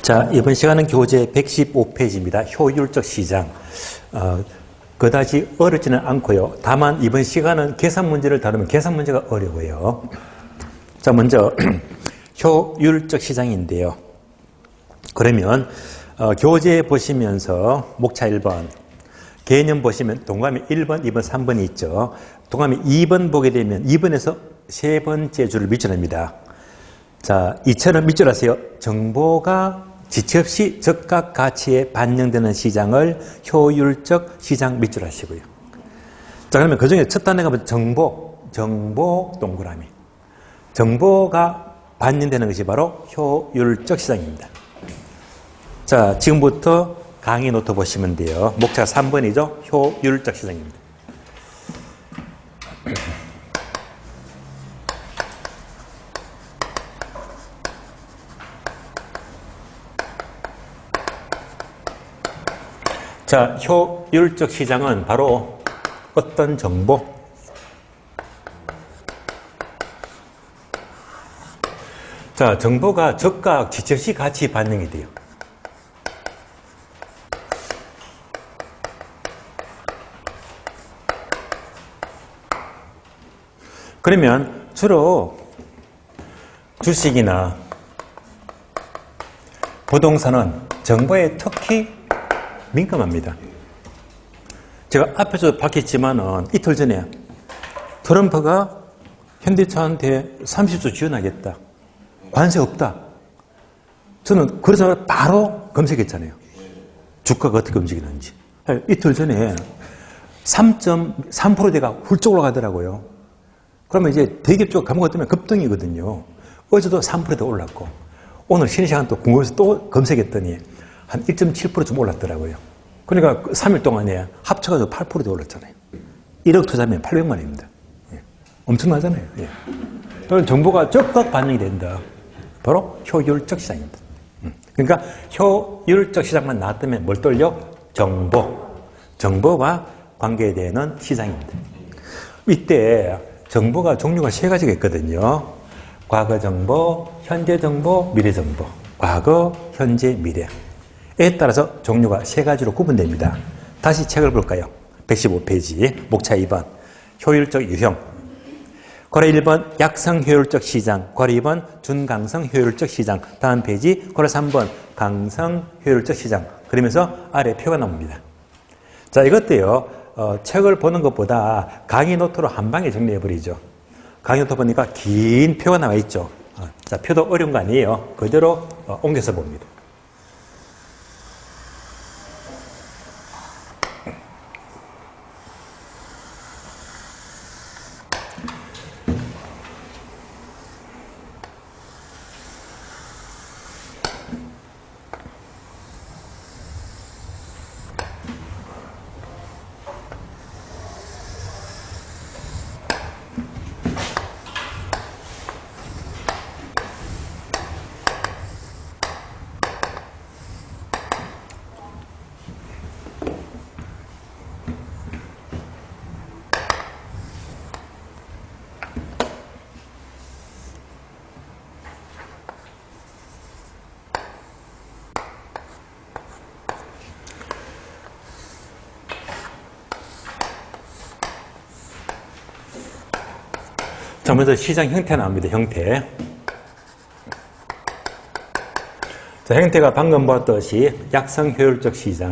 자, 이번 시간은 교재 115페이지입니다. 효율적 시장. 그다지 어렵지는 않고요. 다만 이번 시간은 계산 문제를 다루면 계산 문제가 어려워요. 자, 먼저 효율적 시장인데요. 그러면 교재 보시면서 목차 1번 개념 보시면 동그라미 1번, 2번, 3번이 있죠. 동그라미 2번 보게 되면 2번에서 세 번째 줄을 밑줄합니다. 자, 이처럼 밑줄하세요. 정보가 지체 없이 적각 가치에 반영되는 시장을 효율적 시장 밑줄하시고요. 자, 그러면 그 중에 첫 단어가 뭐죠? 정보 동그라미. 정보가 반영되는 것이 바로 효율적 시장입니다. 자, 지금부터 강의 노트 보시면 돼요. 목차가 3번이죠. 효율적 시장입니다. 자, 효율적 시장은 바로 어떤 정보? 자, 정보가 적각 지체 없이 같이 반영이 돼요. 그러면 주로 주식이나 부동산은 정보에 특히 민감합니다. 제가 앞에서 밝혔지만은 이틀 전에 트럼프가 현대차한테 30조 지원하겠다. 관세 없다. 저는 그러자마자 바로 검색했잖아요. 주가가 어떻게 움직이는지. 이틀 전에 3.3%대가 훌쩍 올라가더라고요. 그러면 이제 대기업 쪽 감옥 때문에 급등이거든요. 어제도 3%대 올랐고 오늘 쉬는 시간 또 궁금해서 또 검색했더니 한 1.7%좀 올랐더라고요. 그러니까 3일 동안에 합쳐가지고 8%도 올랐잖아요. 1억 투자면 800만 원입니다. 예. 엄청나잖아요. 예. 그런 정보가 적극 반영이 된다. 바로 효율적 시장입니다. 그러니까 효율적 시장만 나왔다면 뭘 떨려? 정보와 관계되는 시장입니다. 이때 정보가 종류가 세 가지가 있거든요. 과거 정보, 현재 정보, 미래 정보. 과거, 현재, 미래. 에 따라서 종류가 세 가지로 구분됩니다. 다시 책을 볼까요? 115페이지, 목차 2번, 효율적 유형. 고려 1번, 약성 효율적 시장. 고려 2번, 준강성 효율적 시장. 다음 페이지, 고려 3번, 강성 효율적 시장. 그러면서 아래 표가 나옵니다. 자, 이것도요, 책을 보는 것보다 강의 노트로 한 방에 정리해버리죠. 강의 노트 보니까 긴 표가 나와 있죠. 자, 표도 어려운 거 아니에요. 그대로 옮겨서 봅니다. 자, 먼저 시장 형태 나옵니다. 형태. 자, 형태가 방금 보았듯이 약성 효율적 시장.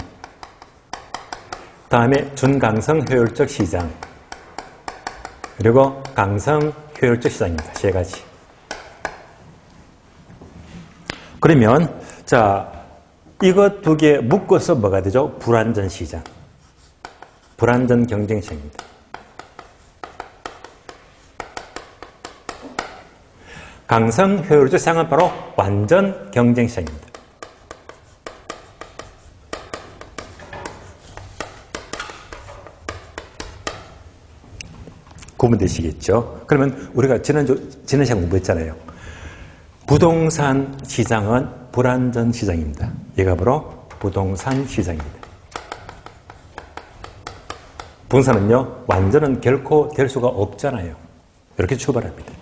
다음에 준강성 효율적 시장. 그리고 강성 효율적 시장입니다. 세 가지. 그러면, 자, 이것 두 개 묶어서 뭐가 되죠? 불완전 시장. 불완전 경쟁 시장입니다. 강성 효율적 시장은 바로 완전 경쟁 시장입니다. 구분되시겠죠? 그러면 우리가 지난 시간 공부했잖아요. 부동산 시장은 불완전 시장입니다. 얘가 바로 부동산 시장입니다. 부동산은요, 완전은 결코 될 수가 없잖아요. 이렇게 출발합니다.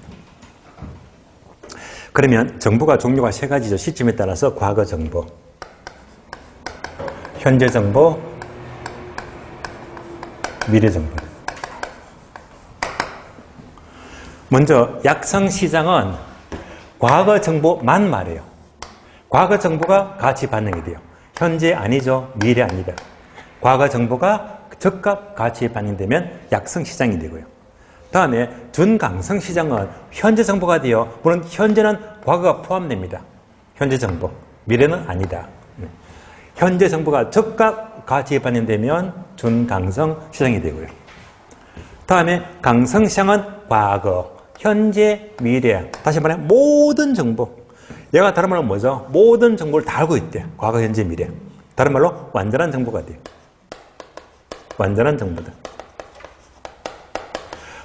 그러면 정보가 종류가 세 가지죠. 시점에 따라서 과거 정보, 현재 정보, 미래 정보. 먼저 약성시장은 과거 정보만 말해요. 과거 정보가 같이 반영이 돼요. 현재 아니죠. 미래 아니다. 과거 정보가 즉각 같이 반영되면 약성시장이 되고요. 다음에 준강성시장은 현재 정보가 돼요. 물론 현재는 과거가 포함됩니다. 현재 정보, 미래는 아니다. 현재 정보가 즉각 같이 반영되면 준강성시장이 되고요. 다음에 강성시장은 과거, 현재, 미래, 다시 말해 모든 정보. 얘가 다른 말로 뭐죠? 모든 정보를 다 알고 있대. 과거, 현재, 미래. 다른 말로 완전한 정보가 돼요. 완전한 정보다.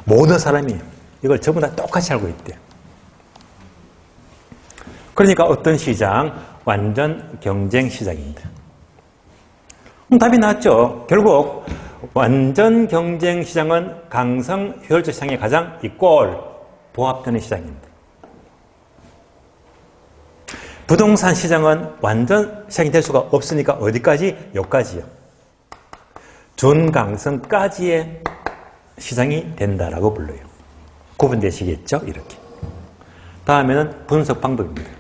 모든 사람이 이걸 전부 다 똑같이 알고 있대. 그러니까 어떤 시장? 완전 경쟁 시장입니다. 답이 나왔죠. 결국 완전 경쟁 시장은 강성 효율적 시장에 가장 이꼴 부합되는 시장입니다. 부동산 시장은 완전 시장이 될 수가 없으니까 어디까지? 여기까지요. 준강성까지의 시장이 된다라고 불러요. 구분되시겠죠? 이렇게. 다음에는 분석 방법입니다.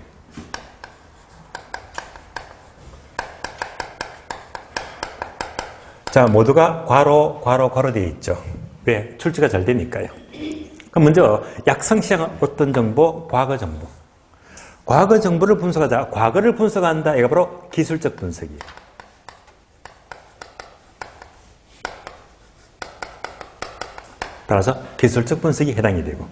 자, 모두가 괄호 되어 있죠. 왜? 출제가 잘 되니까요. 그럼 먼저 약성시장은 어떤 정보? 과거 정보. 과거 정보를 분석하자. 과거를 분석한다. 이가 바로 기술적 분석이에요. 따라서 기술적 분석이 해당이 되고.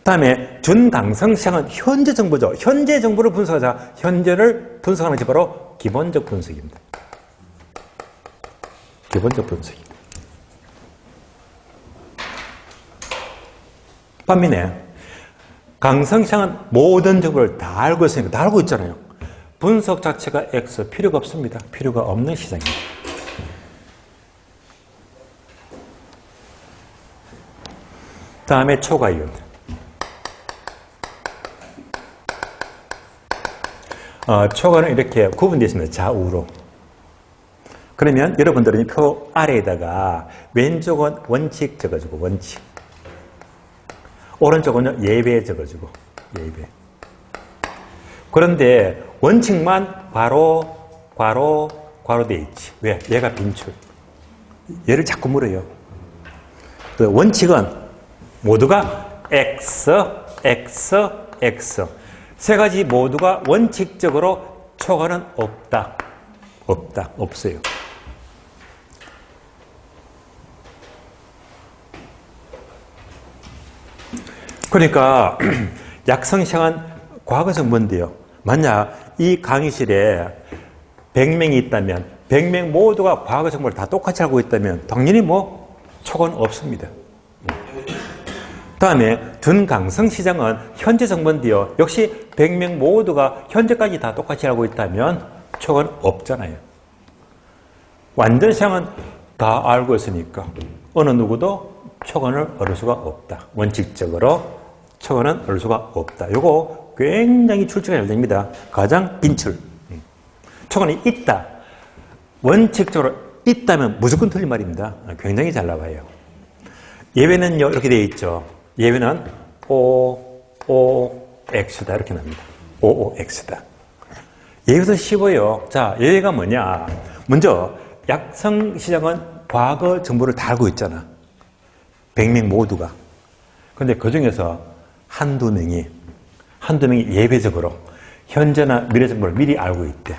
다음에 준강성시장은 현재 정보죠. 현재 정보를 분석하자. 현재를 분석하는 것이 바로 기본적 분석입니다. 기본적 분석입니다. 반면에 강성시장은 모든 정보를 다 알고 있으니까 다 알고 있잖아요. 분석 자체가 X, 필요가 없습니다. 필요가 없는 시장입니다. 다음에 초과이윤. 초과는 이렇게 구분되어 있습니다. 좌우로. 그러면 여러분들은 이 표 아래에다가 왼쪽은 원칙 적어주고 원칙. 오른쪽은 예배 적어주고 예배. 그런데 원칙만 괄호 되어 있지. 왜? 얘가 빈출. 얘를 자꾸 물어요. 그 원칙은 모두가 X. 세 가지 모두가 원칙적으로 초과는 없어요. 그러니까 약성시장은 과거 정보인데요. 만약 이 강의실에 100명이 있다면 100명 모두가 과거 정보를 다 똑같이 알고 있다면 당연히 초과는 없습니다. 다음에 준강성시장은 현재 정보인데요. 역시 100명 모두가 현재까지 다 똑같이 알고 있다면 초과는 없잖아요. 완전시장은 다 알고 있으니까 어느 누구도 초과를 얻을 수가 없다. 원칙적으로 초과는 얻을 수가 없다. 이거 굉장히 출제가 잘 됩니다. 가장 빈출. 초과는 있다. 원칙적으로 있다면 무조건 틀린 말입니다. 굉장히 잘 나와요. 예외는요, 이렇게 되어 있죠. 예외는 OOX다. 이렇게 납니다. OOX다. 예외도 쉬워요. 자, 예외가 뭐냐. 먼저, 약성시장은 과거 정보를 다 알고 있잖아. 100명 모두가. 그런데 그 중에서 한두 명이 예외적으로 현재나 미래 정보를 미리 알고 있대.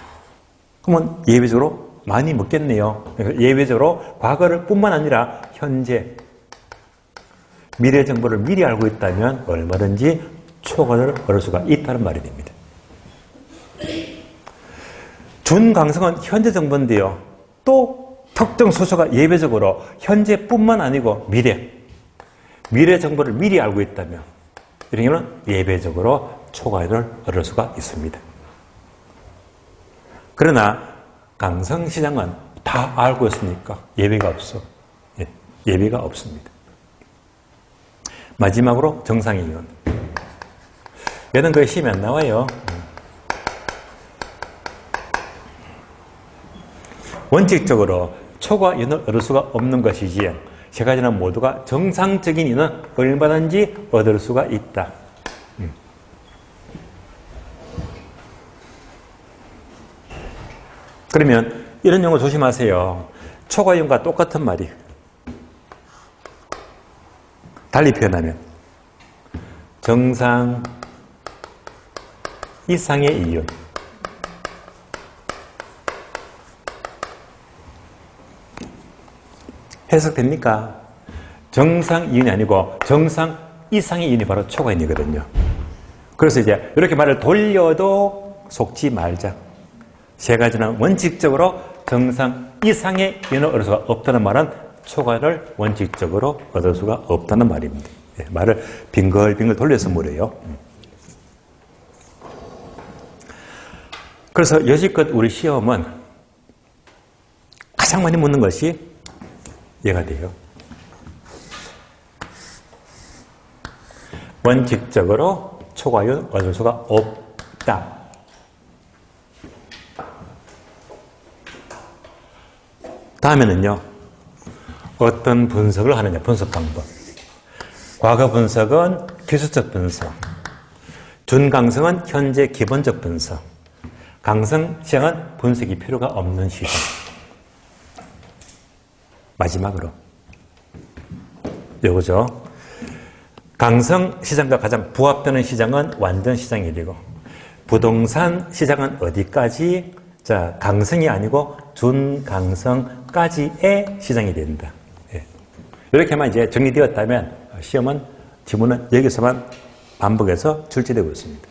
그러면 예외적으로 많이 먹겠네요. 예외적으로 과거를 뿐만 아니라 현재, 미래 정보를 미리 알고 있다면 얼마든지 초과를 얻을 수가 있다는 말이 됩니다. 준강성은 현재 정보인데요. 또 특정 소수가 예외적으로 현재뿐만 아니고 미래 정보를 미리 알고 있다면 이런 경우는 예외적으로 초과를 얻을 수가 있습니다. 그러나 강성시장은 다 알고 있으니까 예외가 없어. 예외가 없습니다. 마지막으로 정상이윤. 얘는 거의 시험이 안 나와요. 원칙적으로 초과 인을 얻을 수가 없는 것이지 세 가지는 모두가 정상적인 인은 얼마든지 얻을 수가 있다. 그러면 이런 용어 조심하세요. 초과 인과 똑같은 말이 달리 표현하면 정상 이상의 이윤 해석됩니까? 정상 이윤이 아니고 정상 이상의 이윤이 바로 초과인이거든요. 그래서 이제 이렇게 말을 돌려도 속지 말자. 세 가지는 원칙적으로 정상 이상의 이윤을 얻을 수가 없다는 말은 초과를 원칙적으로 얻을 수가 없다는 말입니다. 네, 말을 빙글빙글 돌려서 물어요. 그래서 여지껏 우리 시험은 가장 많이 묻는 것이 얘가 돼요. 원칙적으로 초과율 얻을 수가 없다. 다음에는요. 어떤 분석을 하느냐. 분석 방법. 과거 분석은 기술적 분석. 준강성은 현재 기본적 분석. 강성 시장은 분석이 필요가 없는 시장. 마지막으로 요거죠. 강성 시장과 가장 부합되는 시장은 완전 시장이 되고 부동산 시장은 어디까지? 자, 강성이 아니고 준강성까지의 시장이 된다. 예. 이렇게만 이제 정리되었다면 시험은 지문은 여기서만 반복해서 출제되고 있습니다.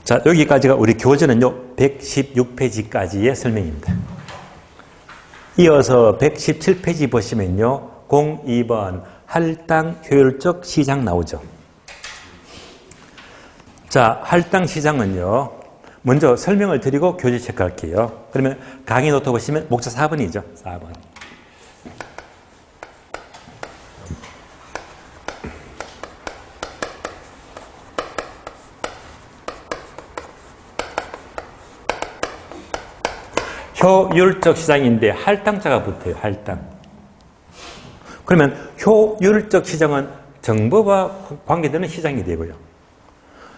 자, 여기까지가 우리 교재는요, 116페이지까지의 설명입니다. 이어서 117페이지 보시면요, 02번 할당 효율적 시장 나오죠. 자, 할당 시장은요, 먼저 설명을 드리고 교재 체크할게요. 그러면 강의 노트 보시면 목차 4번이죠. 4번. 효율적 시장인데 할당자가 붙어요. 할당. 그러면 효율적 시장은 정보와 관계되는 시장이 되고요.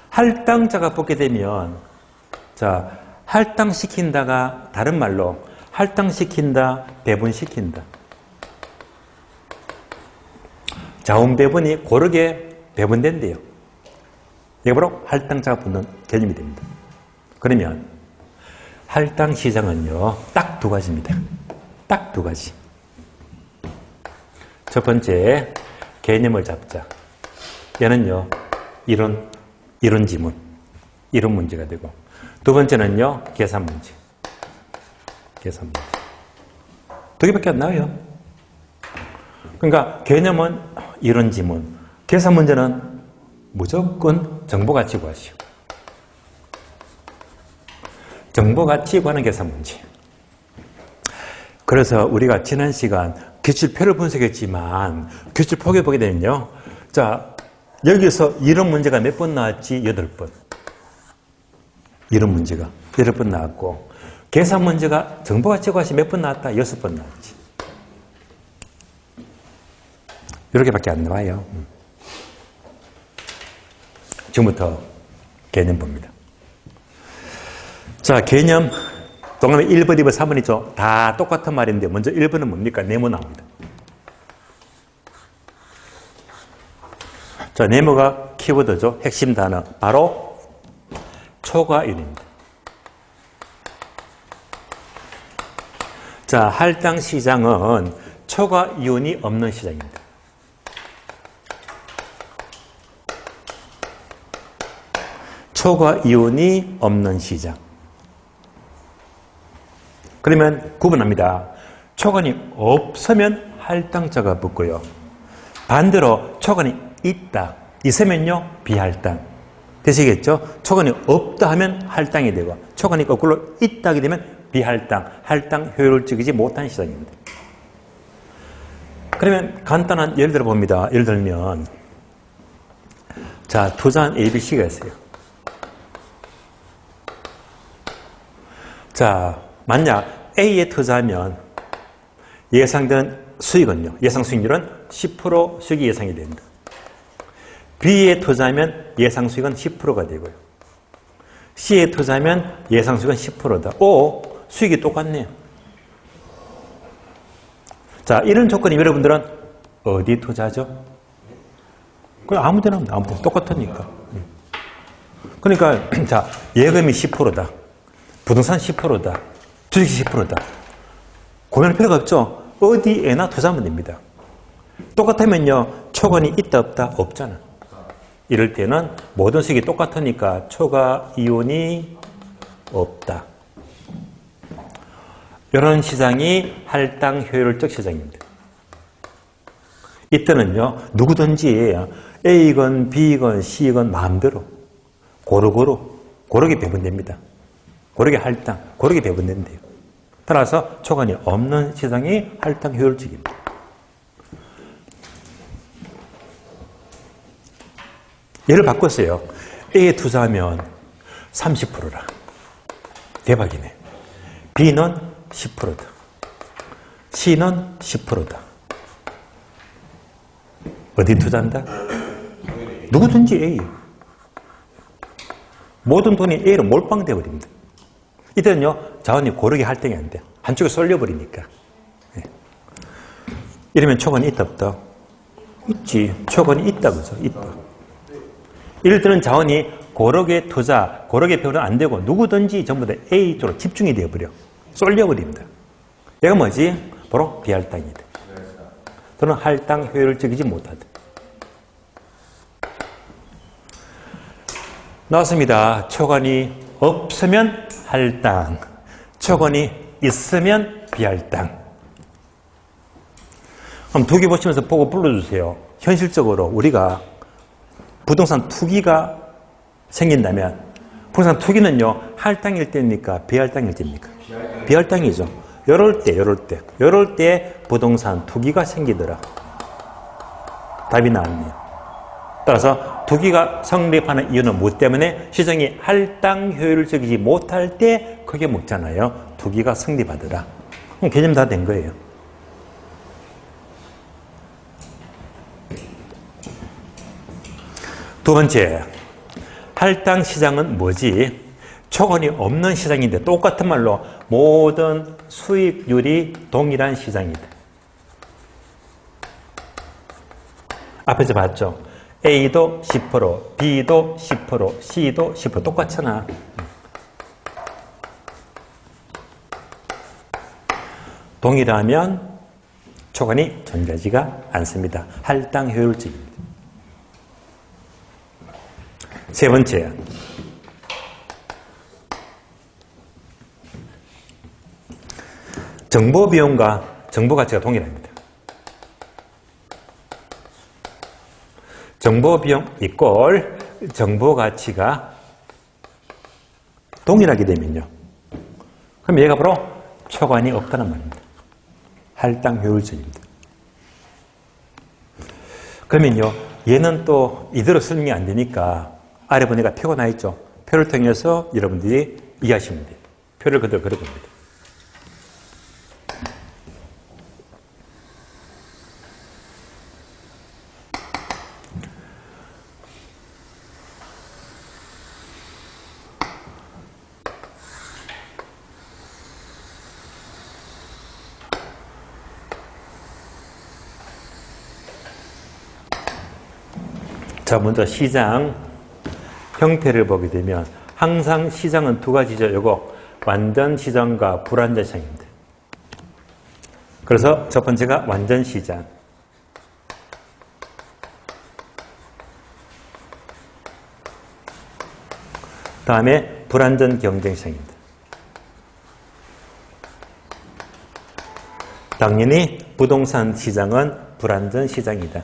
할당자가 붙게 되면 자, 할당시킨다가 다른 말로 할당시킨다, 배분시킨다. 자원배분이 고르게 배분된대요. 이게 바로 할당자가 붙는 개념이 됩니다. 그러면 할당시장은요, 딱 두 가지입니다. 딱 두 가지. 첫 번째, 개념을 잡자. 얘는요, 이론 지문, 이론 문제가 되고, 두 번째는요, 계산 문제. 계산 문제. 두 개밖에 안 나와요. 그러니까 개념은 이론 지문, 계산 문제는 무조건 정보 가치 구하시오. 정보 가치 구하는 계산 문제. 그래서 우리가 지난 시간 기출표를 분석했지만 기출표에 보게 되면요. 자, 여기서 이런 문제가 몇 번 나왔지? 8번. 이런 문제가 8번 나왔고 계산 문제가 정보 가치 구하시 몇 번 나왔다? 6번 나왔지. 이렇게밖에 안 나와요. 지금부터 개념 봅니다. 자, 개념. 동그라미 1번, 2번, 3번 있죠? 다 똑같은 말인데 먼저 1번은 뭡니까? 네모 나옵니다. 자, 네모가 키워드죠. 핵심 단어. 바로 초과율입니다. 자, 할당 시장은 초과이윤이 없는 시장입니다. 초과이윤이 없는 시장. 그러면 구분합니다. 초과이 없으면 할당자가 붙고요. 반대로 초과이 있다. 있으면요, 비할당. 되시겠죠? 초과이 없다 하면 할당이 되고, 초과이 거꾸로 있다 하게 되면 비할당, 할당 효율적이지 못한 시장입니다. 그러면 간단한 예를 들어 봅니다. 예를 들면, 자, 투자한 ABC가 있어요. 자, 만약 A에 투자하면 예상되는 수익은요, 예상 수익률은 10% 수익이 예상이 됩니다. B에 투자하면 예상 수익은 10%가 되고요. C에 투자하면 예상 수익은 10%다. 오, 수익이 똑같네요. 자, 이런 조건이 여러분들은 어디 투자하죠? 그냥 아무 데나 하면 아무 데나 똑같으니까. 그러니까 자, 예금이 10%다. 부동산 10%다. 주식이 10%다. 고민할 필요가 없죠. 어디에나 투자하면 됩니다. 똑같으면요, 초과이 있다 없다? 없잖아. 이럴 때는 모든 수익이 똑같으니까 초과 이윤이 없다. 이런 시장이 할당 효율적 시장입니다. 이때는요, 누구든지 A건 B건 C건 마음대로 고르게 배분됩니다. 고르게 할당, 고르게 배분된대요. 따라서 초과이 없는 시장이 할당 효율적입니다. 예를 바꿨어요. A에 투자하면 30%라. 대박이네. B는 10%다. C는 10%다. 어디 투자한다? 누구든지 A. 모든 돈이 A로 몰빵되어 버립니다. 이때는요, 자원이 고르게 할당이 안 돼요. 한쪽에 쏠려버리니까. 네. 이러면 초과이 있다 없다? 있지. 초과이 있다 그죠? 있다. 이럴 때는 자원이 고르게 투자, 고르게 배분은 안 되고 누구든지 전부 다 A 쪽으로 집중이 되어버려. 쏠려버립니다. 얘가 뭐지? 바로 비할당이다. 또는 할당 효율적이지 못하다. 나왔습니다. 초과이 없으면 할당, 초과이 있으면 비할당. 그럼 두 개 보시면서 보고 불러주세요. 현실적으로 우리가 부동산 투기가 생긴다면 부동산 투기는요, 할당일 때입니까? 비할당일 때입니까? 비할당이죠. 이럴 때 부동산 투기가 생기더라. 답이 나왔네요. 따라서 투기가 성립하는 이유는 무엇 때문에? 시장이 할당 효율적이지 못할 때 크게 묻잖아요. 투기가 성립하더라. 그럼 개념 다 된 거예요. 두 번째, 할당 시장은 뭐지? 초과이 없는 시장인데 똑같은 말로 모든 수익률이 동일한 시장이다. 앞에서 봤죠? A도 10%, B도 10%, C도 10% 똑같잖아. 동일하면 초과이 존재하지가 않습니다. 할당 효율적입니다. 세 번째, 정보 비용과 정보 가치가 동일합니다. 정보 비용 이꼴 정보 가치가 동일하게 되면요. 그럼 얘가 바로 초과이 없다는 말입니다. 할당 효율적입니다. 그러면요, 얘는 또 이대로 설명이 안 되니까 아래 보니까 표가 나 있죠. 표를 통해서 여러분들이 이해하시면 돼요. 표를 그대로 그려봅니다. 자, 먼저 시장 형태를 보게 되면 항상 시장은 두 가지죠. 요거 완전 시장과 불완전 시장입니다. 그래서 첫 번째가 완전 시장. 다음에 불완전 경쟁 시장입니다. 당연히 부동산 시장은 불완전 시장이다.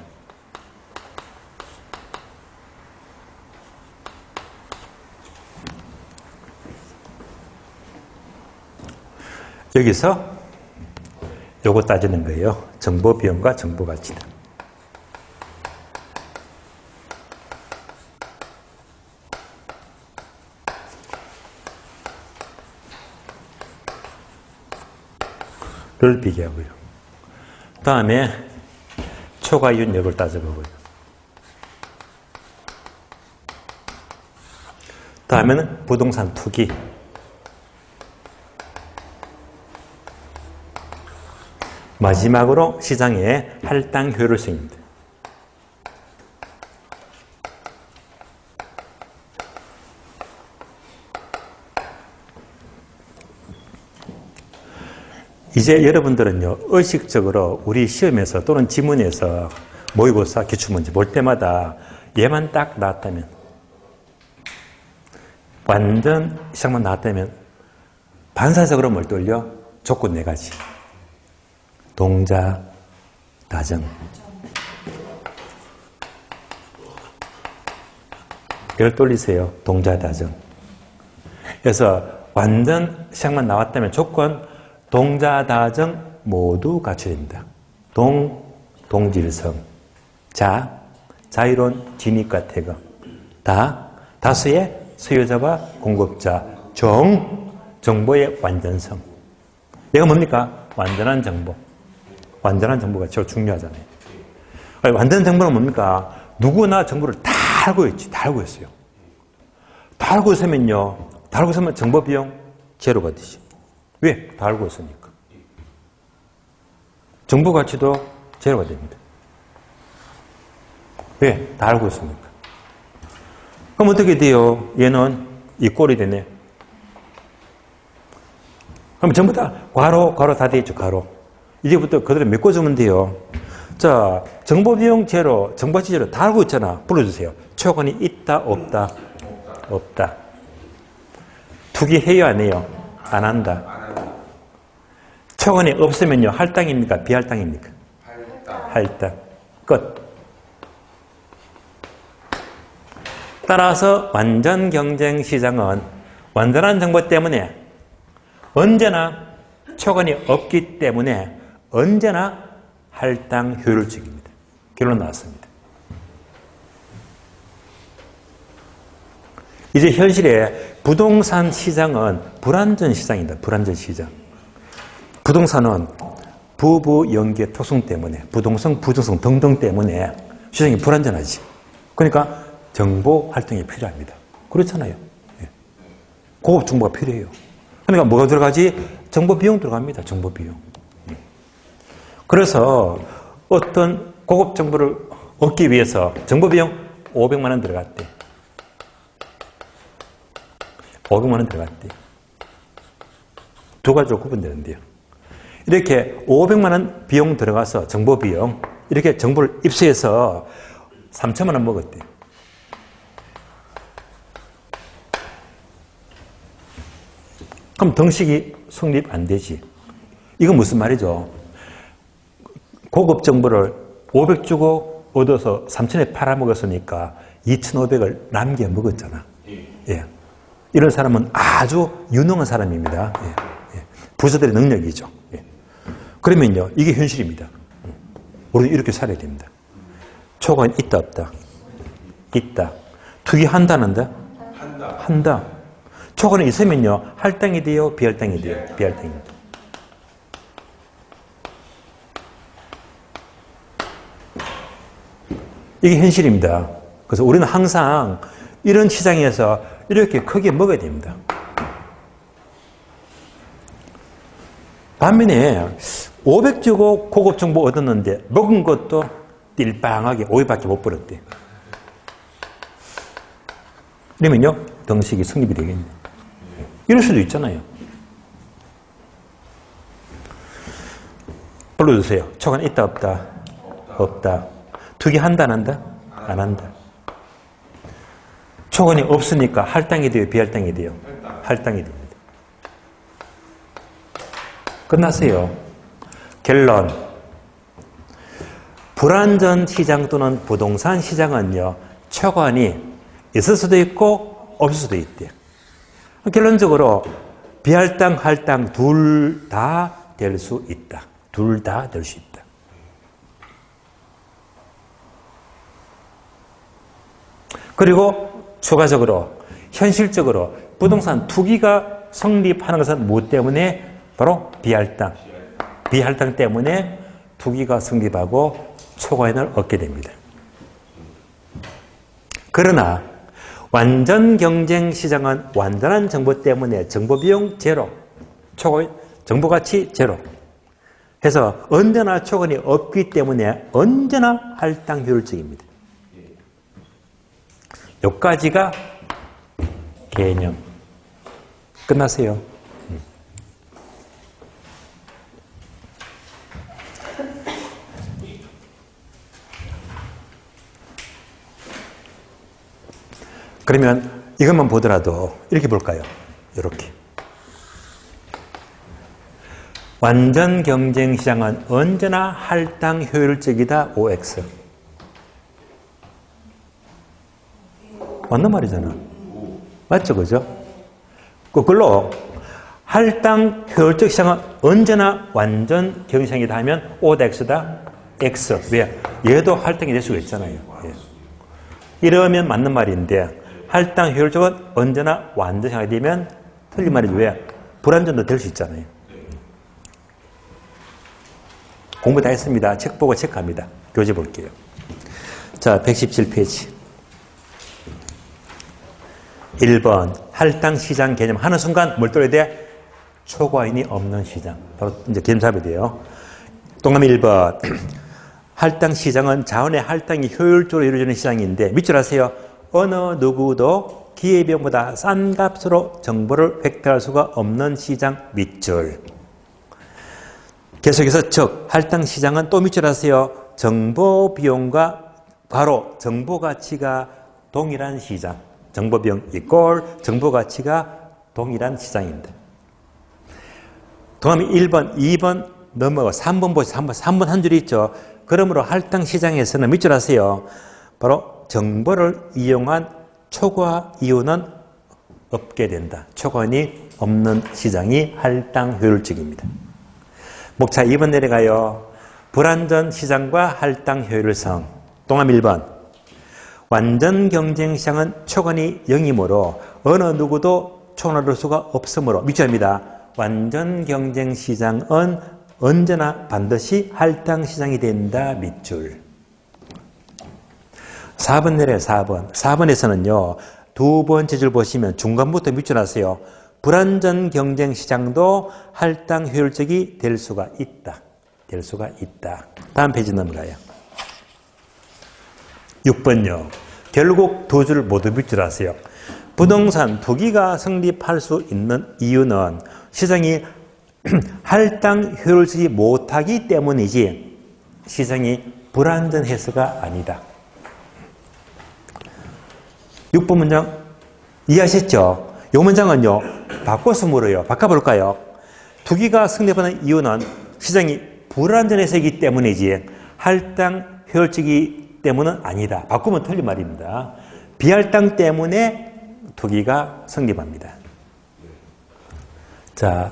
여기서 요거 따지는 거예요. 정보 비용과 정보 가치다. 를 비교하고요. 다음에 초과이윤 여부를 따져보고요. 다음에는 부동산 투기. 마지막으로 시장의 할당 효율성입니다. 이제 여러분들은요, 의식적으로 우리 시험에서 또는 지문에서 모의고사, 기출문제 볼 때마다 얘만 딱 나왔다면, 완전 시작만 나왔다면 반사적으로 뭘 돌려? 조건 4가지. 동자, 다정. 이걸 돌리세요. 동자, 다정. 그래서 완전 시작만 나왔다면 조건 동자, 다정 모두 갖춰야 됩니다. 동질성. 자유로운 진입과 퇴거. 다수의 수요자와 공급자. 정보의 완전성. 얘가 뭡니까? 완전한 정보. 완전한 정보가 제일 중요하잖아요. 완전한 정보는 뭡니까? 누구나 정보를 다 알고 있지. 다 알고 있어요. 다 알고 있으면요. 다 알고 있으면 정보 비용 제로가 되지. 왜? 다 알고 있으니까. 정보 가치도 제로가 됩니다. 왜? 다 알고 있으니까. 그럼 어떻게 돼요? 얘는 이 꼴이 되네. 그럼 전부 다 괄호 다 돼 있죠, 괄호. 이제부터 그대로 메꿔주면 돼요. 자, 정보 비용 제로, 정보 가치 제로 다 알고 있잖아. 불러주세요. 초과이 있다, 없다? 없다. 투기해요, 안 해요? 안 한다. 초과이 없으면요, 할당입니까? 비할당입니까? 할당. 끝. 따라서 완전 경쟁 시장은 완전한 정보 때문에 언제나 초과이 없기 때문에 언제나 할당 효율적입니다. 결론 나왔습니다. 이제 현실에 부동산 시장은 불안전 시장입니다. 불안전 시장. 부동산은 부부 연계 특성 때문에 부동성, 부정성 등등 때문에 시장이 불안전하지. 그러니까 정보 활동이 필요합니다. 그렇잖아요. 고급 정보가 필요해요. 그러니까 뭐가 들어가지? 정보 비용 들어갑니다. 정보 비용. 그래서 어떤 고급 정보를 얻기 위해서 정보 비용 500만 원 들어갔대. 500만 원 들어갔대. 두 가지로 구분되는데요. 이렇게 500만 원 비용 들어가서 정보 비용 이렇게 정보를 입수해서 3천만 원 먹었대. 그럼 등식이 성립 안 되지. 이건 무슨 말이죠? 고급 정보를 500 주고 얻어서 3천에 팔아먹었으니까 2,500을 남겨 먹었잖아. 예. 이런 사람은 아주 유능한 사람입니다. 예. 예. 부자들의 능력이죠. 예. 그러면요, 이게 현실입니다. 우리는 이렇게 살아야 됩니다. 초과는 있다, 없다? 있다. 투기한다는데? 한다. 초과는 있으면요, 할당이 돼요, 비할당이 돼요? 비할당입니다. 이게 현실입니다. 그래서 우리는 항상 이런 시장에서 이렇게 크게 먹어야 됩니다. 반면에 500 주고 고급 정보 얻었는데 먹은 것도 띨빵하게 500밖에 못 벌었대. 그러면요, 등식이 성립이 되겠네. 이럴 수도 있잖아요. 불러주세요. 초과는 있다, 없다? 없다. 투기한다, 안 한다? 안 한다. 초과이 없으니까 할당이 돼요, 비할당이 돼요? 할당이 됩니다. 끝났어요. 결론. 불안전 시장 또는 부동산 시장은요, 초과이 있을 수도 있고 없을 수도 있대요. 결론적으로 비할당, 할당 둘 다 될 수 있다. 둘 다 될 수 있다. 그리고 추가적으로 현실적으로 부동산 투기가 성립하는 것은 무엇 때문에? 바로 비할당. 비할당 때문에 투기가 성립하고 초과이익을 얻게 됩니다. 그러나 완전 경쟁 시장은 완전한 정보 때문에 정보 비용 제로, 초과이익, 정보 가치 제로. 해서 언제나 초과이익이 없기 때문에 언제나 할당 효율적입니다. 여기까지가 개념. 끝났어요. 그러면 이것만 보더라도 이렇게 볼까요? 이렇게. 완전 경쟁 시장은 언제나 할당 효율적이다. OX. 맞는 말이잖아. 맞죠? 그죠? 그걸로 할당 효율적 시장은 언제나 완전 경쟁이다 하면 O 대 X다. X. 왜? 얘도 할당이 될 수가 있잖아요. 예. 이러면 맞는 말인데 할당 효율적은 언제나 완전 시장이 되면 틀린 말이죠. 왜? 불완전도 될 수 있잖아요. 공부 다 했습니다. 책 보고 체크합니다. 교재 볼게요. 자, 117페이지. 1번 할당 시장 개념 하는 순간 뭘 떠야 돼? 초과인이 없는 시장. 바로 이제 개념 잡아야 돼요. 동그라미 1번. 할당 시장은 자원의 할당이 효율적으로 이루어지는 시장인데 밑줄 하세요. 어느 누구도 기회비용보다 싼 값으로 정보를 획득할 수가 없는 시장 밑줄. 계속해서 즉 할당 시장은 또 밑줄 하세요. 정보 비용과 바로 정보 가치가 동일한 시장. 정보 비용 이꼴 정보 가치가 동일한 시장입니다. 동그라미 1번, 2번 넘어가 3번 보시죠. 3번 한 줄이 있죠. 그러므로 할당 시장에서는 밑줄 하세요. 바로 정보를 이용한 초과 이윤은 없게 된다. 초과이익이 없는 시장이 할당 효율적입니다. 목차 2번 내려가요. 불완전 시장과 할당 효율성. 동그라미 1번. 완전 경쟁 시장은 초과이익이 0이므로 어느 누구도 초과할 수가 없으므로 밑줄입니다. 완전 경쟁 시장은 언제나 반드시 할당 시장이 된다. 밑줄. 4번 내려요. 4번. 4번에서는요. 두 번째 줄 보시면 중간부터 밑줄 하세요. 불완전 경쟁 시장도 할당 효율적이 될 수가 있다. 될 수가 있다. 다음 페이지 넘어가요. 6번요. 결국 두 줄 모두 밑줄 하세요. 부동산 투기가 성립할 수 있는 이유는 시장이 할당 효율적이 못하기 때문이지 시장이 불완전해서가 아니다. 6번 문장 이해하셨죠? 이 문장은요. 바꿔서 물어요. 바꿔볼까요? 투기가 성립하는 이유는 시장이 불완전해서이기 때문이지 할당 효율적이 때문은 아니다. 바꾸면 틀린 말입니다. 비할당 때문에 투기가 성립합니다. 자,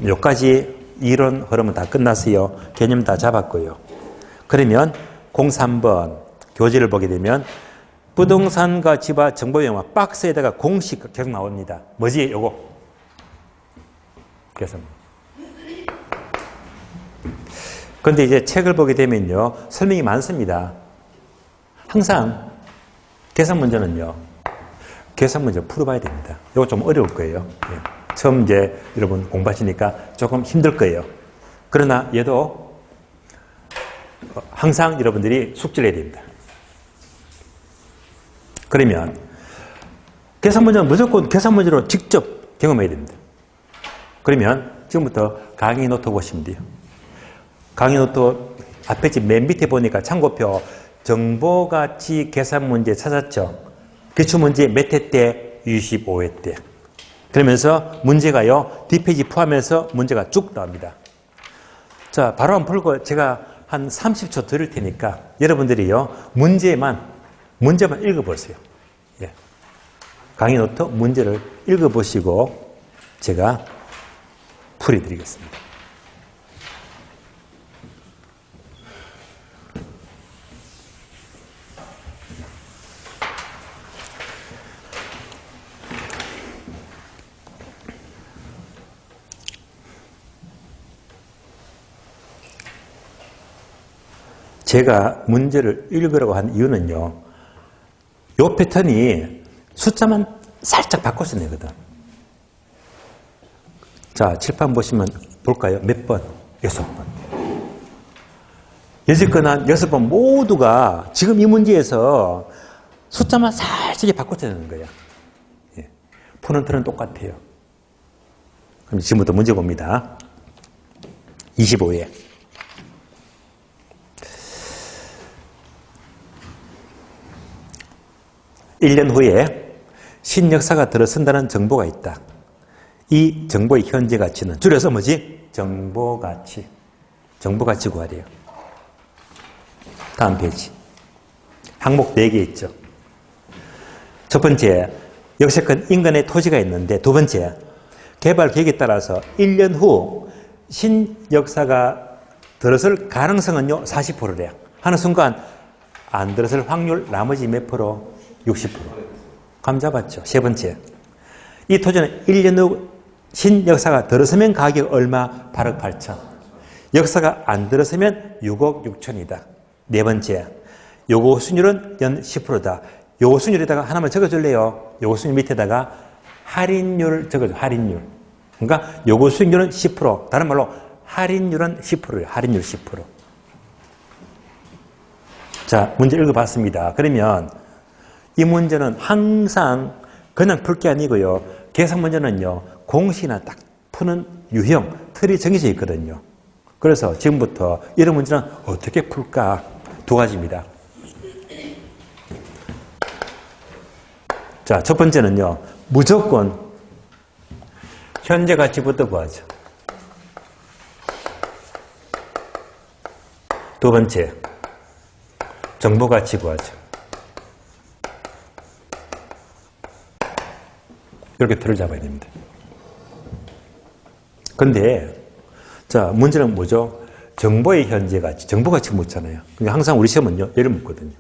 여기까지 이론 흐름은 다 끝났어요. 개념 다 잡았고요. 그러면 03번 교재를 보게 되면 부동산 가치와 정보 비용과 박스에다가 공식 계속 나옵니다. 뭐지? 요거. 그래서 그런데 이제 책을 보게 되면요. 설명이 많습니다. 항상 계산 문제는요. 계산 문제 풀어봐야 됩니다. 이거 좀 어려울 거예요. 예. 처음 이제 여러분 공부하시니까 조금 힘들 거예요. 그러나 얘도 항상 여러분들이 숙지를 해야 됩니다. 그러면 계산 문제는 무조건 계산 문제로 직접 경험해야 됩니다. 그러면 지금부터 강의 노트 보시면 돼요. 강의 노트 앞에 맨 밑에 보니까 참고표 정보가치 계산 문제 찾았죠. 기출문제 몇 회 때? 25회 때. 그러면서 문제가요. 뒷페이지 포함해서 문제가 쭉 나옵니다. 자, 바로 한번 풀고 제가 한 30초 드릴 테니까 여러분들이요. 문제만 읽어보세요. 예. 강의 노트 문제를 읽어보시고 제가 풀이드리겠습니다. 제가 문제를 읽으라고 한 이유는요. 요 패턴이 숫자만 살짝 바꿔서 내거든. 자, 칠판 보시면 볼까요? 몇 번? 6번. 여지껏 한 6번 모두가 지금 이 문제에서 숫자만 살짝 바꿔서 내는 거야. 예. 푸는 틀은 똑같아요. 그럼 지금부터 문제 봅니다. 25회. (1년) 후에 신역사가 들어선다는 정보가 있다. 이 정보의 현재 가치는 줄여서 뭐지? 정보가치. 정보가치 구하래요. 다음 페이지. 항목 4개 있죠. 첫 번째, 역세권 인근에 토지가 있는데, 두 번째, 개발 계획에 따라서 1년 후 신역사가 들어설 가능성은요 40%래요. 하는 순간 안 들어설 확률 나머지 몇 프로? 60%. 감 잡았죠. 세 번째, 이 토지는 1년 후 신역사가 들어서면 가격 얼마? 8억 8천. 역사가 안 들어서면 6억 6천이다. 네 번째, 요구 수익률은 연 10%다. 요구 수익률에다가 하나만 적어줄래요? 요구 수익률 밑에다가 할인율 적어줘. 할인율. 그러니까 요구 수익률은 10%. 다른 말로 할인율은 10%예요. 할인율 10%. 자, 문제 읽어봤습니다. 그러면 이 문제는 항상 그냥 풀 게 아니고요. 계산 문제는요. 공식이나 딱 푸는 유형, 틀이 정해져 있거든요. 그래서 지금부터 이런 문제는 어떻게 풀까? 두 가지입니다. 자, 첫 번째는요. 무조건 현재 가치부터 구하죠. 두 번째, 정보 가치 구하죠. 이렇게 틀을 잡아야 됩니다. 근데, 자, 문제는 뭐죠? 정보의 현재 가치, 정보 가치 묻잖아요. 그러니까 항상 우리 시험은요, 얘를 묻거든요.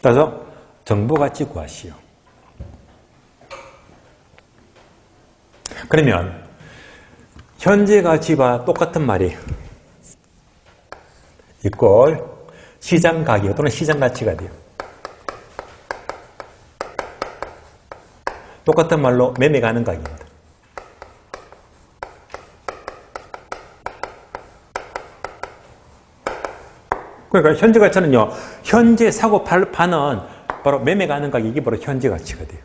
따라서 정보 가치 구하시오. 그러면 현재 가치와 똑같은 말이 이꼴 시장 가격 또는 시장 가치가 돼요. 똑같은 말로 매매 가능 가격입니다. 그러니까 현재 가치는요. 현재 사고 파는 바로 매매 가능 가격이 바로 현재 가치가 돼요.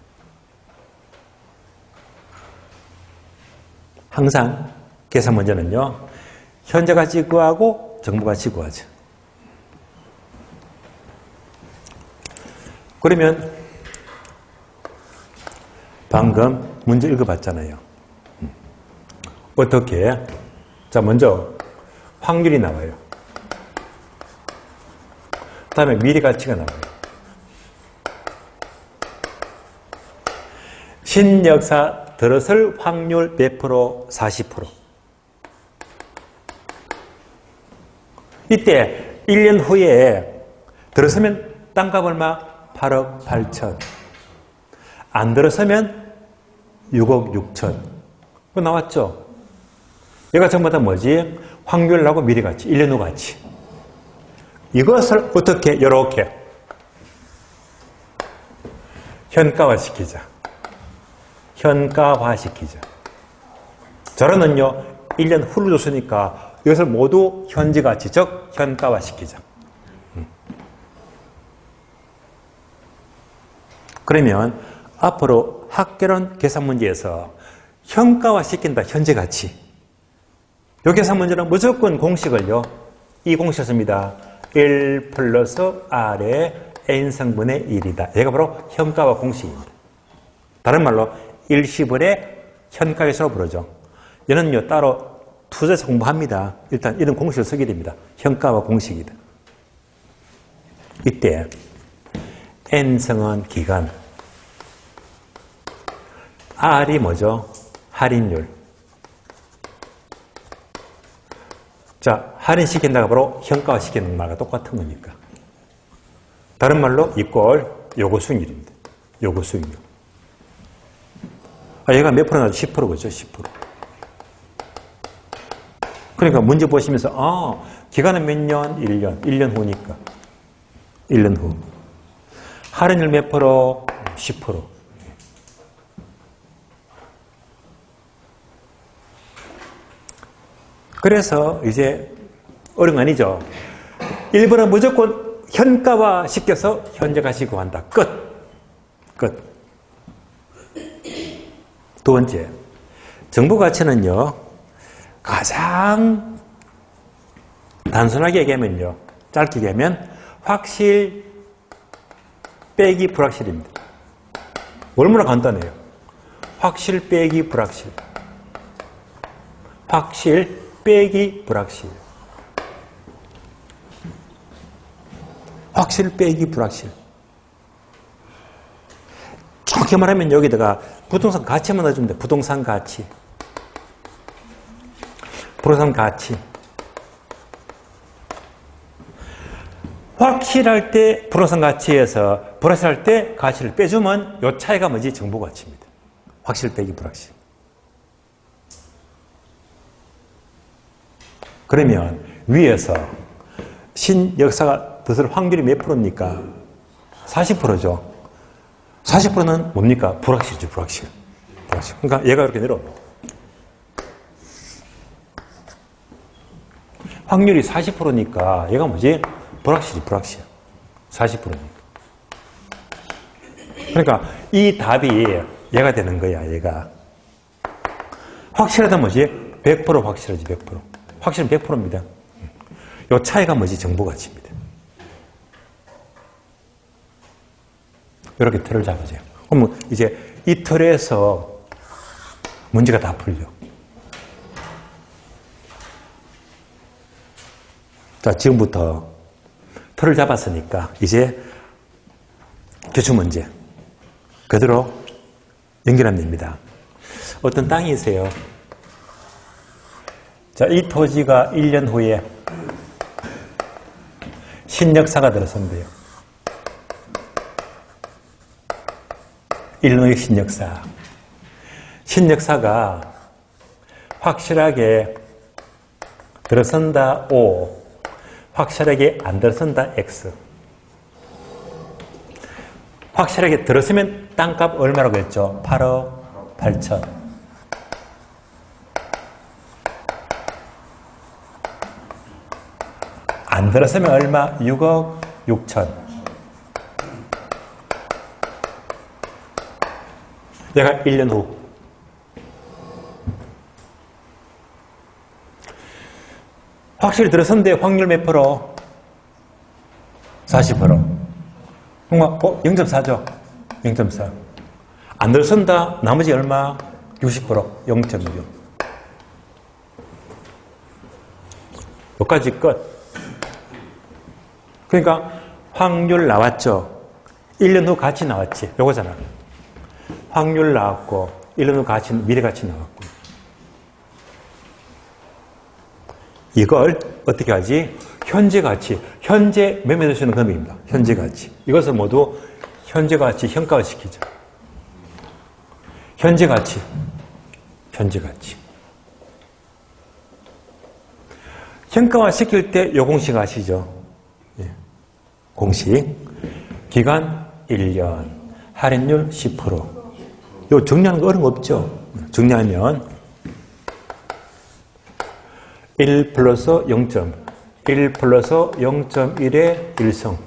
항상 계산 문제는요. 현재 가치 구하고 정보 가치 구하죠. 그러면 방금 문제 읽어봤잖아요. 어떻게? 자, 먼저 확률이 나와요. 그 다음에 미래 가치가 나와요. 신역사 들어설 확률 몇 프로? 40%. 이때 1년 후에 들어서면 땅값 얼마? 8억 8천. 안 들어서면 6억 6천. 그거 나왔죠? 얘가 전부 다 뭐지? 확률하고 미래가치, 1년 후 가치. 이것을 어떻게? 이렇게 현가화시키자. 현가화시키자. 저런은요, 1년 후를 줬으니까 이것을 모두 현재가치, 즉 현가화시키자. 그러면 앞으로 학계론 계산 문제에서 현가화시킨다, 현재가치. 이 계산 문제는 무조건 공식을요, 이 공식을 씁니다. 1 플러스 R의 N성분의 1이다. 얘가 바로 현가화 공식입니다. 다른 말로 일시불의 현가계수로 부르죠. 얘는요, 따로 투자에서 공부합니다. 일단 이런 공식을 쓰게 됩니다. 현가화 공식이다. 이때 N성은 기간, R이 뭐죠? 할인율. 자, 할인시킨다가 바로 현가화시키는 말과 똑같은 거니까. 다른 말로 이꼴 요구 수익률입니다. 요구 수익률. 얘가 몇 프로 나죠? 10%죠, 10%. 그러니까 문제 보시면서 기간은 몇 년? 1년. 1년 후니까. 1년 후. 할인율 몇 프로? 10%. 그래서 이제 어려운 거 아니죠. 1번은 무조건 현가화 시켜서 현재가 시고한다. 끝. 끝. 두 번째. 정보 가치는요. 가장 단순하게 얘기하면요. 짧게 얘기하면 확실 빼기 불확실입니다. 얼마나 간단해요. 확실 빼기 불확실. 확실 빼기 불확실. 확실 빼기 불확실. 정확히 말하면 여기다가 부동산 가치만 넣어주면 돼. 부동산 가치. 부동산 가치. 확실할 때 부동산 가치에서 불확실할 때 가치를 빼주면 이 차이가 뭐지? 정보 가치입니다. 확실 빼기 불확실. 그러면 위에서 신역사가 드실 확률이 몇 프로입니까? 40%죠. 40%는 뭡니까? 불확실이죠, 불확실. 불확실. 그러니까 얘가 이렇게 내려옵니다. 확률이 40%니까 얘가 뭐지? 불확실이 불확실. 40%니까. 그러니까 이 답이 얘가 되는 거야, 얘가. 확실하다 뭐지? 100% 확실하지, 100%. 확실은 100%입니다. 이 차이가 뭐지? 정보 가치입니다. 이렇게 틀을 잡으세요. 그러면 이제 이 틀에서 문제가 다 풀려. 자, 지금부터 틀을 잡았으니까 이제 기출문제 그대로 연결하면 됩니다. 어떤 땅이 있어요. 자, 이 토지가 1년 후에 신역사가 들어선대요. 1년 후에 신역사. 신역사가 확실하게 들어선다 O, 확실하게 안 들어선다 X. 확실하게 들어서면 땅값 얼마라고 했죠? 8억 8천. 안 들어서면 얼마? 6억 6천. 얘가 1년 후. 확실히 들어선데 확률 몇 프로? 40%. 그러면 0.4죠? 0.4. 안 들어선다. 나머지 얼마? 60%. 0.6. 여기까지 끝. 그러니까 확률 나왔죠? 1년 후 가치 나왔지? 요거잖아. 확률 나왔고 1년 후 가치, 미래 가치 나왔고. 이걸 어떻게 하지? 현재 가치. 현재 매매될 수 있는 금액입니다. 현재 가치. 이것을 모두 현재 가치 현가화 시키죠. 현재 가치. 현재 가치. 현가화 시킬 때 요 공식 아시죠? 공식. 기간 1년. 할인율 10%. 요 정리하는 거 어려운 거 없죠? 정리하면 1 플러스 0점. 1 플러스 0.1의 1성.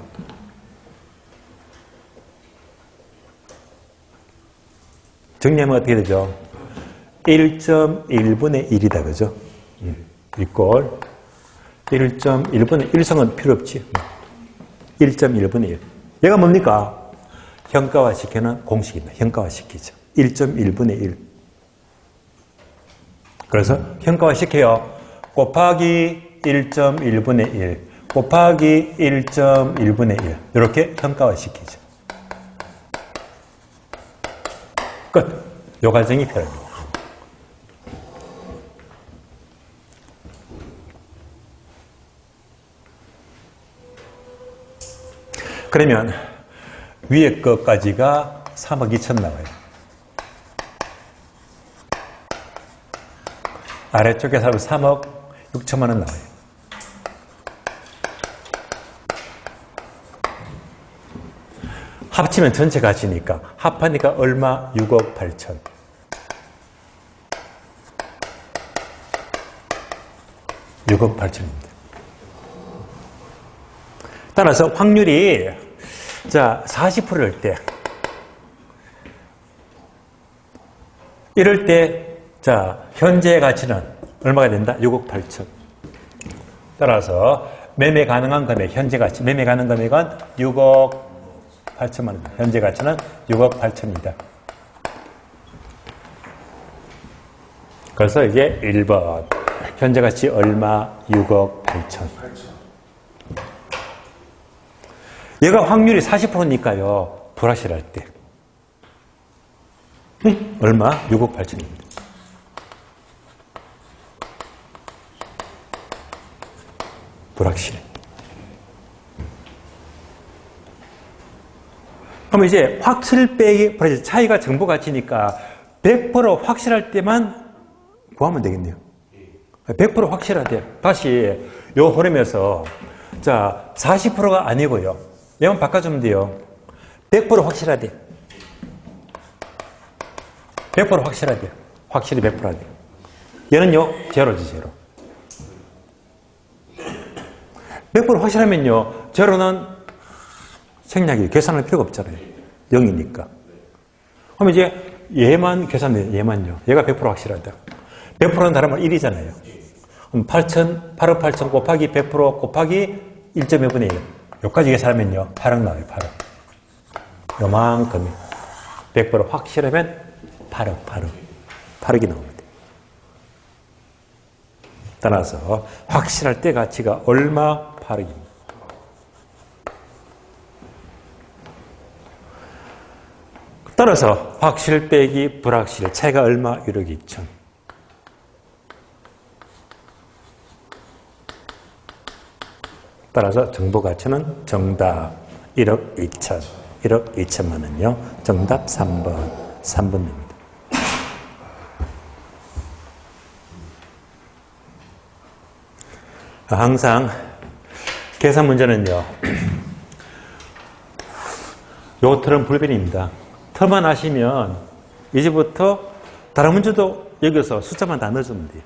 정리하면 어떻게 되죠? 1.1분의 1이다. 그죠? 이꼴 1.1분의 1성은 필요 없지. 1.1분의 1. 얘가 뭡니까? 현가화 시키는 공식입니다. 현가화 시키죠. 1.1분의 1. 그래서 현가화 시켜요. 곱하기 1.1분의 1. 곱하기 1.1분의 1. 이렇게 현가화 시키죠. 끝. 요 과정이 필요합니다. 그러면 위에 것까지가 3억 2천 나와요. 아래쪽에서 3억 6천만 원 나와요. 합치면 전체 가치니까 합하니까 얼마? 6억 8천. (6억 8천입니다) 따라서 확률이 자 40%일 때 이럴 때 자 현재 가치는 얼마가 된다? 6억 8천. 따라서 매매 가능한 금액 현재 가치 매매 가능 금액은 6억 8천만 원. 현재 가치는 6억 8천입니다. 그래서 이게 1번. 현재 가치 얼마? 6억 8천. 얘가 확률이 40%니까요. 불확실할 때. 얼마? 6억 8천입니다. 불확실해. 그럼 이제 확실 빼기 차이가 정보 가치니까 100% 확실할 때만 구하면 되겠네요. 100% 확실하대. 다시 요 흐름에서 자 40%가 아니고요. 얘만 바꿔주면 돼요. 100% 확실하대. 100% 확실하대. 확실히 100% 하대. 얘는요 제로지 제로. 100% 확실하면요 제로는 생략이 계산할 필요가 없잖아요. 0이니까. 그럼 이제 얘만 계산해요. 얘만요. 얘가 100% 확실하다. 100%는 다른 말 1이잖아요. 그럼 8억 8천 곱하기 100% 곱하기 1.5분의 1. 여기까지 계산하면요. 8억 나와요. 8억. 요만큼이. 100% 확실하면 8억이 나옵니다. 따라서 확실할 때 가치가 얼마? 8억입니다. 따라서 확실 빼기 불확실 차이가 얼마? 1억 2천. 따라서 정보 가치는 정답 1억 2천. 1억 2천만 원요. 정답 3번입니다. 항상 계산 문제는요. 요 틀은 불변입니다. 터만 하시면 이제부터 다른 문제도 여기서 숫자만 다 넣어주면 돼요.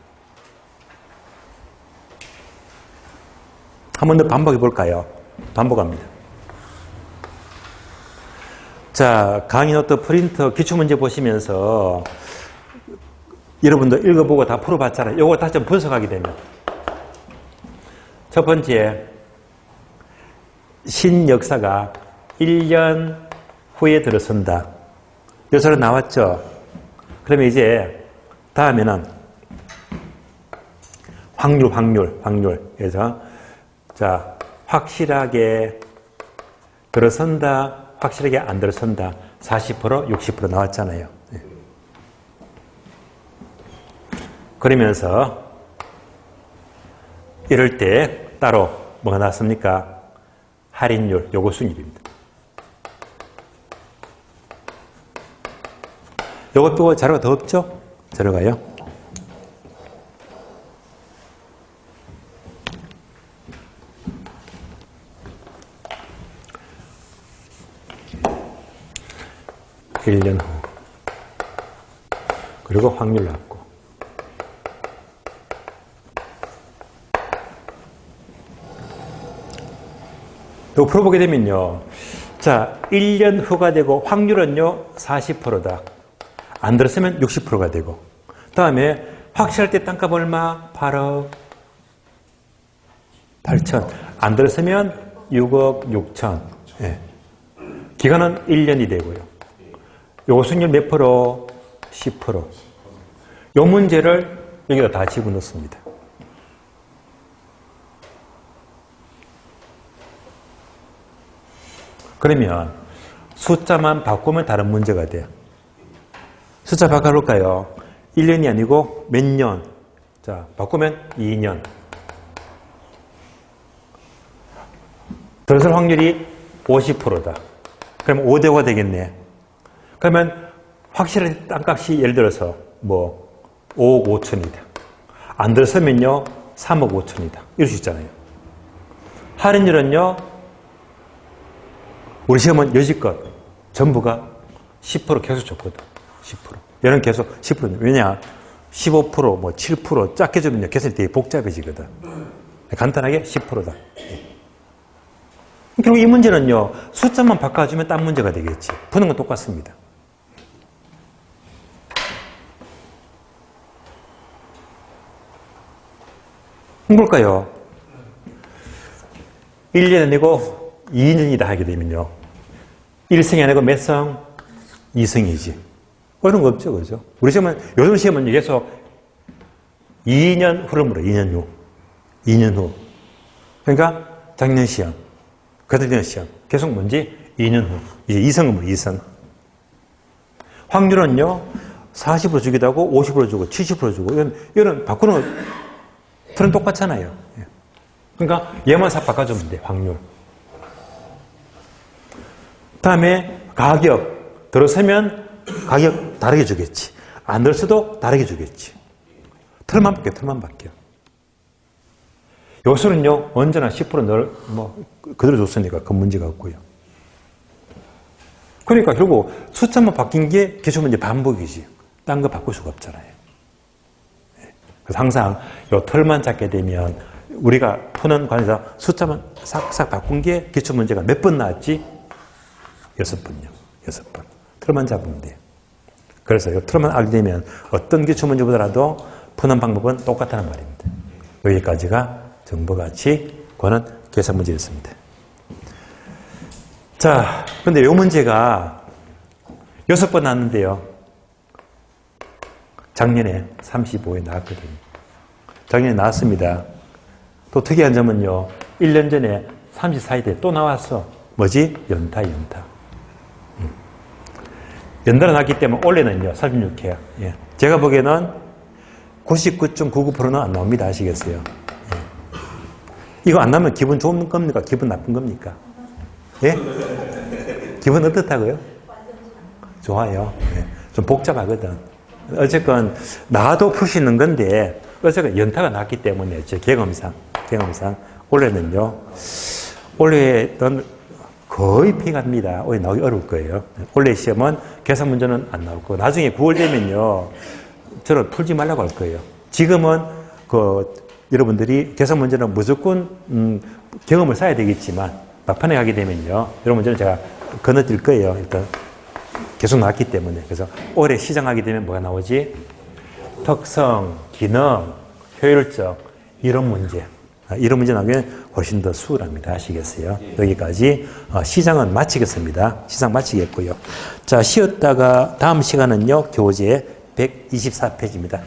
한 번 더 반복해 볼까요? 반복합니다. 자, 강의 노트 프린터 기출문제 보시면서 여러분도 읽어보고 다 풀어봤잖아요. 요거 다시 좀 분석하게 되면 첫 번째, 신역사가 1년 후에 들어선다. 요소는 나왔죠? 그러면 이제 다음에는 확률. 그래서 자, 확실하게 들어선다, 확실하게 안 들어선다. 40%, 60% 나왔잖아요. 그러면서 이럴 때 따로 뭐가 나왔습니까? 할인율, 요거 순위입니다. 요것 빼고 자료가 더 없죠? 자료가요. (1년) 후 그리고 확률 나왔고 이거 풀어보게 되면요. 자, 1년 후가 되고 확률은요 40%다. 안 들었으면 60%가 되고 다음에 확실할 때 땅값 얼마? 8억 8천. 안 들었으면 6억 6천. 예. 기간은 1년이 되고요. 요거 수익률 몇 프로? 10%. 요 문제를 여기다 다 집어넣습니다. 그러면 숫자만 바꾸면 다른 문제가 돼요. 숫자 바꿔볼까요? 1년이 아니고 몇 년? 자, 바꾸면 2년. 들어설 확률이 50%다. 그러면 5대5가 되겠네. 그러면 확실한 땅값이 예를 들어서 뭐 5억 5천이다. 안 들어서면요 3억 5천이다. 이럴 수 있잖아요. 할인율은요, 우리 시험은 여지껏 전부가 10% 계속 줬거든. 10%. 얘는 계속 10%. 왜냐? 15%, 뭐 7% 작게 주면요, 계산이 되게 복잡해지거든. 간단하게 10%다. 결국 이 문제는요, 숫자만 바꿔주면 딴 문제가 되겠지. 푸는 건 똑같습니다. 볼까요? 1년 아니고 2년이다 하게 되면요. 1승이 아니고 몇 승? 2승이지. 어려운 거 없죠, 그죠? 우리 시험은, 요즘 시험은 계속 2년 흐름으로, 2년 후. 2년 후. 그러니까 작년 시험, 그다음 시험. 계속 뭔지? 2년 후. 이제 2승은 2승. 확률은요, 40% 주기도 하고, 50% 주고, 70% 주고, 이런 바꾸는 틀은 똑같잖아요. 그러니까 얘만 싹 바꿔주면 돼, 확률. 다음에 가격. 들어서면 가격 다르게 주겠지. 안 들어서도 다르게 주겠지. 틀만 바뀌어, 틀만 바뀌어. 요수는요, 언제나 10% 그대로 줬으니까 그 문제가 없고요. 그러니까 결국 숫자만 바뀐 게 기출문제 반복이지. 딴 거 바꿀 수가 없잖아요. 그래서 항상 요 틀만 잡게 되면 우리가 푸는 관에서 숫자만 싹싹 바꾼 게 기출문제가 몇 번 나왔지? 6번요. 6번. 틀만 잡으면 돼요. 그래서 이 틀만 알게 되면 어떤 기출문제보다도 푸는 방법은 똑같다는 말입니다. 여기까지가 정보가치 권은 계산 문제였습니다. 자, 근데 이 문제가 6번 나왔는데요. 작년에 35에 나왔거든요. 작년에 나왔습니다. 또 특이한 점은요. 1년 전에 34회 때 또 나왔어. 뭐지? 연타. 연달아 나왔기 때문에 올해는요. 36회야. 예. 제가 보기에는 99.99%는 안 나옵니다. 아시겠어요? 예. 이거 안 나오면 기분 좋은 겁니까? 기분 나쁜 겁니까? 예? 기분 어떻다고요? 좋아요. 예. 좀 복잡하거든. 어쨌건 나도 풀 수 있는 건데 어쨌건 연타가 났기 때문에 제 경험상 올해는요. 올해는 거의 피갑니다. 올해 나오기 어려울 거예요. 올해 시험은 계산 문제는 안 나올 거고 나중에 9월 되면요. 저는 풀지 말라고 할 거예요. 지금은 여러분들이 계산 문제는 무조건 경험을 쌓아야 되겠지만 막판에 가게 되면요. 이런 문제는 제가 건너뛸 거예요. 일단 계속 나왔기 때문에. 그래서 올해 시작하게 되면 뭐가 나오지? 특성, 기능, 효율적 이런 문제. 이런 문제 나오면 훨씬 더 수월합니다. 아시겠어요? 여기까지 시장은 마치겠습니다. 시장 마치겠고요. 자, 쉬었다가 다음 시간은요. 교재 124페이지입니다.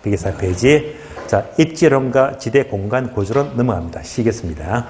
124페이지. 자, 입지론과 지대 공간 구조론 넘어갑니다. 쉬겠습니다.